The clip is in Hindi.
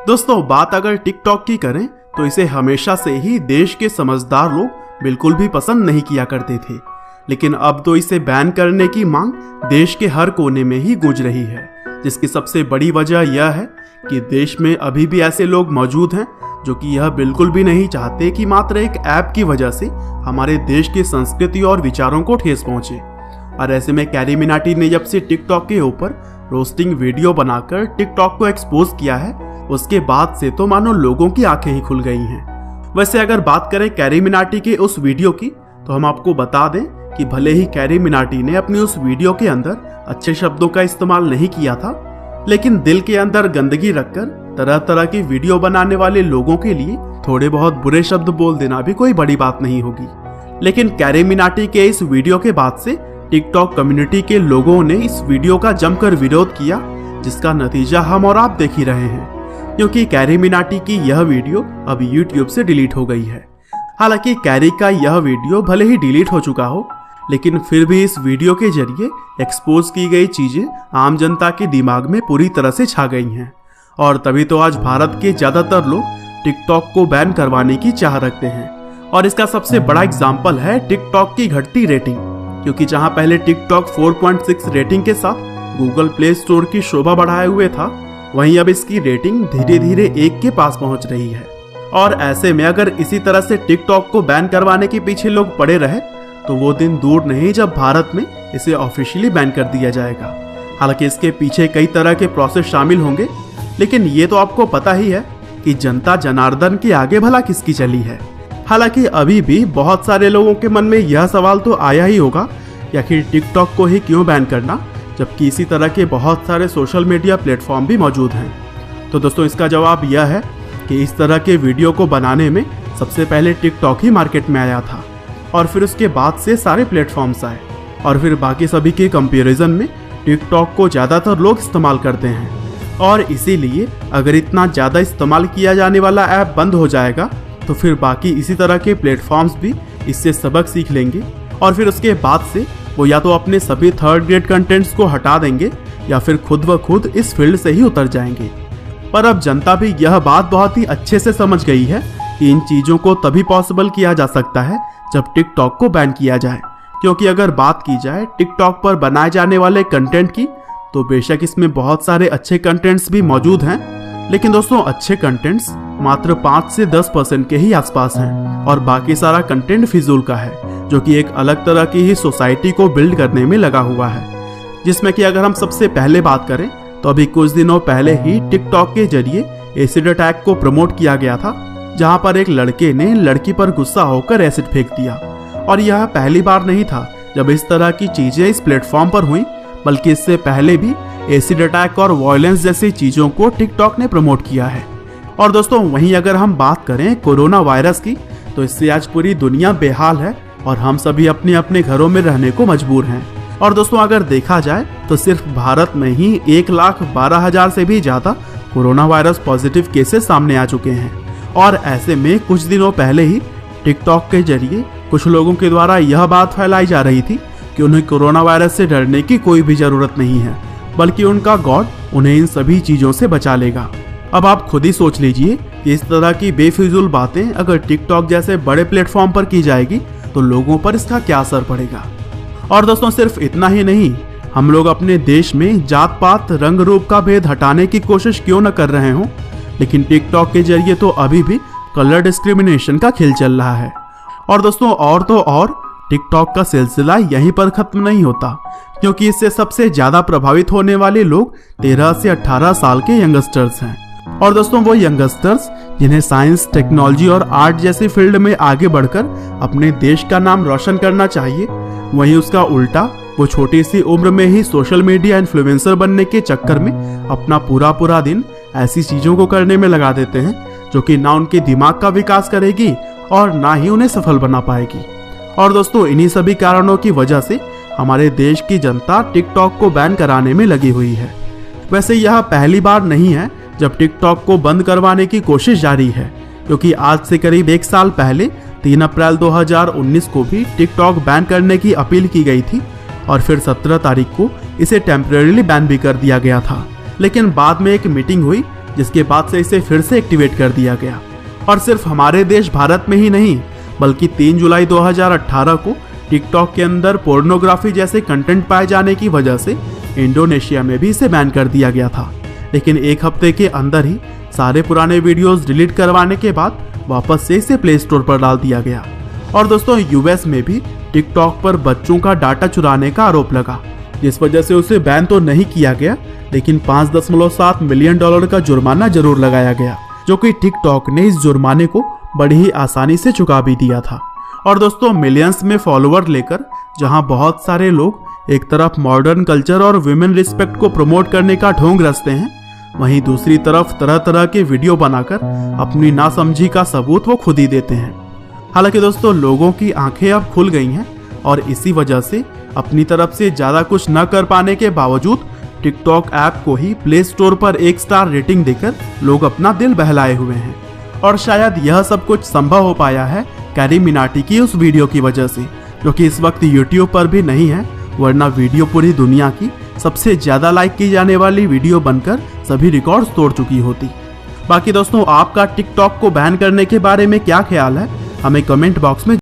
दोस्तों बात अगर टिकटॉक की करें तो इसे हमेशा से ही देश के समझदार लोग बिल्कुल भी पसंद नहीं किया करते थे, लेकिन अब तो इसे बैन करने की मांग देश के हर कोने में ही गूंज रही है। जिसकी सबसे बड़ी वजह यह है कि देश में अभी भी ऐसे लोग मौजूद हैं जो कि यह बिल्कुल भी नहीं चाहते कि मात्र एक ऐप की वजह से हमारे देश की संस्कृति और विचारों को ठेस पहुंचे। और ऐसे में कैरी मिनाटी ने जब से टिकटॉक के ऊपर रोस्टिंग वीडियो बनाकर टिकटॉक को एक्सपोज किया है, उसके बाद से तो मानो लोगों की आंखें ही खुल गई हैं। वैसे अगर बात करें कैरी मिनाटी के उस वीडियो की, तो हम आपको बता दें कि भले ही कैरी मिनाटी ने अपनी उस वीडियो के अंदर अच्छे शब्दों का इस्तेमाल नहीं किया था, लेकिन दिल के अंदर गंदगी रखकर तरह तरह की वीडियो बनाने वाले लोगों के लिए थोड़े बहुत बुरे शब्द बोल देना भी कोई बड़ी बात नहीं होगी। लेकिन कैरी मिनाटी के इस वीडियो के बाद से टिकटॉक कम्युनिटी के लोगों ने इस वीडियो का जमकर विरोध किया, जिसका नतीजा हम और आप देख ही रहे हैं, क्योंकि कैरी मिनाटी की यह वीडियो अब YouTube से डिलीट हो गई है। हालांकि कैरी का यह वीडियो भले ही डिलीट हो चुका हो, लेकिन फिर भी इस वीडियो के जरिए एक्सपोज की गई चीजें आम जनता के दिमाग में पूरी तरह से छा गई हैं। और तभी तो आज भारत के ज्यादातर लोग टिकटॉक को बैन करवाने की चाह रखते हैं। और इसका सबसे बड़ा एग्जाम्पल है टिकटॉक की घटती रेटिंग, क्योंकि जहां पहले टिकटॉक 4.6 रेटिंग के साथ गूगल प्ले स्टोर की शोभा बढ़ाए हुए था, वहीं अब इसकी रेटिंग धीरे धीरे 1 के पास पहुंच रही है। और ऐसे में अगर इसी तरह से टिकटॉक को बैन करवाने के पीछे लोग पड़े रहे तो वो दिन दूर नहीं जब भारत में इसे ऑफिशियली बैन कर दिया जाएगा। हालांकि इसके पीछे कई तरह के प्रोसेस शामिल होंगे, लेकिन ये तो आपको पता ही है कि जनता जनार्दन के आगे भला किसकी चली है। हालांकि अभी भी बहुत सारे लोगों के मन में यह सवाल तो आया ही होगा कि आखिर टिकटॉक को ही क्यों बैन करना, जबकि इसी तरह के बहुत सारे सोशल मीडिया प्लेटफॉर्म भी मौजूद हैं। तो दोस्तों इसका जवाब यह है कि इस तरह के वीडियो को बनाने में सबसे पहले टिकटॉक ही मार्केट में आया था, और फिर उसके बाद से सारे प्लेटफॉर्म्स आए, और फिर बाकी सभी के कंपैरिजन में टिकटॉक को ज़्यादातर लोग इस्तेमाल करते हैं। और इसीलिए अगर इतना ज़्यादा इस्तेमाल किया जाने वाला ऐप बंद हो जाएगा तो फिर बाकी इसी तरह के प्लेटफॉर्म्स भी इससे सबक सीख लेंगे, और फिर उसके बाद से वो या तो अपने सभी थर्ड ग्रेड कंटेंट्स को हटा देंगे या फिर खुद ब खुद इस फील्ड से ही उतर जाएंगे। पर अब जनता भी यह बात बहुत ही अच्छे से समझ गई है कि इन चीज़ों को तभी पॉसिबल किया जा सकता है जब टिकटॉक को बैन किया जाए। क्योंकि अगर बात की जाए टिकटॉक पर बनाए जाने वाले कंटेंट की, तो बेशक इसमें बहुत सारे अच्छे कंटेंट्स भी मौजूद हैं, लेकिन दोस्तों अच्छे कंटेंट्स मात्र 5 से 10% के ही आसपास हैं, और बाकी सारा कंटेंट फिजूल का है, जो कि एक अलग तरह की ही सोसाइटी को बिल्ड करने में लगा हुआ है। जिसमें कि अगर हम सबसे पहले बात करें तो अभी कुछ दिनों पहले ही टिकटॉक के जरिए एसिड अटैक को प्रमोट किया गया था, जहां पर एक लड़के ने लड़की पर गुस्सा होकर एसिड फेंक दिया। और यह पहली बार नहीं था जब इस तरह की चीजें इस प्लेटफॉर्म पर हुई, बल्कि इससे पहले भी एसिड अटैक और वायलेंस जैसी चीजों को टिकटॉक ने प्रमोट किया है। और दोस्तों वहीं अगर हम बात करें कोरोना वायरस की, तो इससे आज पूरी दुनिया बेहाल है और हम सभी अपने अपने घरों में रहने को मजबूर हैं। और दोस्तों अगर देखा जाए तो सिर्फ भारत में ही 1,12,000 से भी ज्यादा कोरोना वायरस पॉजिटिव केसेस सामने आ चुके हैं। और ऐसे में कुछ दिनों पहले ही टिकटॉक के जरिए कुछ लोगों के द्वारा यह बात फैलाई जा रही थी कि उन्हें कोरोना वायरस से डरने की कोई भी जरूरत नहीं है, बल्कि उनका गॉड उन्हें इन सभी चीजों से बचा लेगा। अब आप खुद ही सोच लीजिए कि इस तरह की बेफिजूल बातें अगर टिकटॉक जैसे बड़े प्लेटफॉर्म पर की जाएगी तो लोगों पर इसका क्या असर पड़ेगा। और दोस्तों सिर्फ इतना ही नहीं, हम लोग अपने देश में जात पात रंग रूप का भेद हटाने की कोशिश क्यों न कर रहे हों, लेकिन टिकटॉक के जरिए तो अभी भी कलर डिस्क्रिमिनेशन का खेल चल रहा है। और दोस्तों और तो और टिकटॉक का सिलसिला यहीं पर खत्म नहीं होता, क्योंकि इससे सबसे ज्यादा प्रभावित होने वाले लोग 13 से 18 साल के यंगस्टर्स हैं। और दोस्तों वो यंगस्टर्स जिन्हें साइंस, टेक्नोलॉजी और आर्ट जैसी फील्ड में आगे बढ़कर अपने देश का नाम रोशन करना चाहिए, वहीं उसका उल्टा वो छोटी सी उम्र में ही सोशल मीडिया इन्फ्लुएंसर बनने के चक्कर में अपना पूरा दिन ऐसी चीजों को करने में लगा देते हैं जो कि ना उनके दिमाग का विकास करेगी और ना ही उन्हें सफल बना पाएगी। और दोस्तों इन्हीं सभी कारणों की वजह से हमारे देश की जनता टिकटॉक को बैन कराने में लगी हुई है। वैसे यह पहली बार नहीं है जब टिकटॉक को बंद करवाने की कोशिश जारी है, क्योंकि आज से करीब 1 साल पहले 3 अप्रैल 2019 को भी टिकटॉक बैन करने की अपील की गई थी, और फिर 17 तारीख को इसे टेम्परेरीली बैन भी कर दिया गया था। लेकिन बाद में एक मीटिंग हुई जिसके बाद से इसे फिर से एक्टिवेट कर दिया गया। और सिर्फ हमारे देश भारत में ही नहीं, बल्कि 3 जुलाई 2018 को टिकटॉक के अंदर पोर्नोग्राफी जैसे कंटेंट पाए जाने की वजह से इंडोनेशिया में भी इसे बैन कर दिया गया था। लेकिन एक हफ्ते के अंदर ही सारे पुराने वीडियोस डिलीट करवाने के बाद वापस से इसे प्ले स्टोर पर डाल दिया गया। और दोस्तों यूएस में भी टिकटॉक पर बच्चों का डाटा चुराने का आरोप लगा, जिस वजह से उसे बैन तो नहीं किया गया, लेकिन $5.7 मिलियन का जुर्माना जरूर लगाया गया, जो कि टिकटॉक ने इस जुर्माने को बड़ी ही आसानी से चुका भी दिया था। और दोस्तों मिलियंस में फॉलोअर लेकर जहां बहुत सारे लोग एक तरफ मॉडर्न कल्चर और वुमेन रिस्पेक्ट को प्रमोट करने का ढोंग रचते हैं, वहीं दूसरी तरफ तरह तरह के वीडियो बनाकर अपनी नासमझी का सबूत वो खुद ही देते हैं। हालांकि दोस्तों लोगों की आंखें अब खुल गई हैं और इसी वजह से अपनी तरफ से ज्यादा कुछ न कर पाने के बावजूद टिकटॉक ऐप को ही प्ले स्टोर पर 1 स्टार रेटिंग देकर लोग अपना दिल बहलाए हुए हैं। और शायद यह सब कुछ संभव हो पाया है कैरी मिनाटी की उस वीडियो की वजह से, जो कि इस वक्त यूट्यूब पर भी नहीं है, वरना वीडियो पूरी दुनिया की सबसे ज्यादा लाइक की जाने वाली वीडियो बनकर सभी रिकॉर्ड्स तोड़ चुकी होती। बाकी दोस्तों आपका टिकटॉक को बैन करने के बारे में क्या ख्याल है, हमें कमेंट बॉक्स में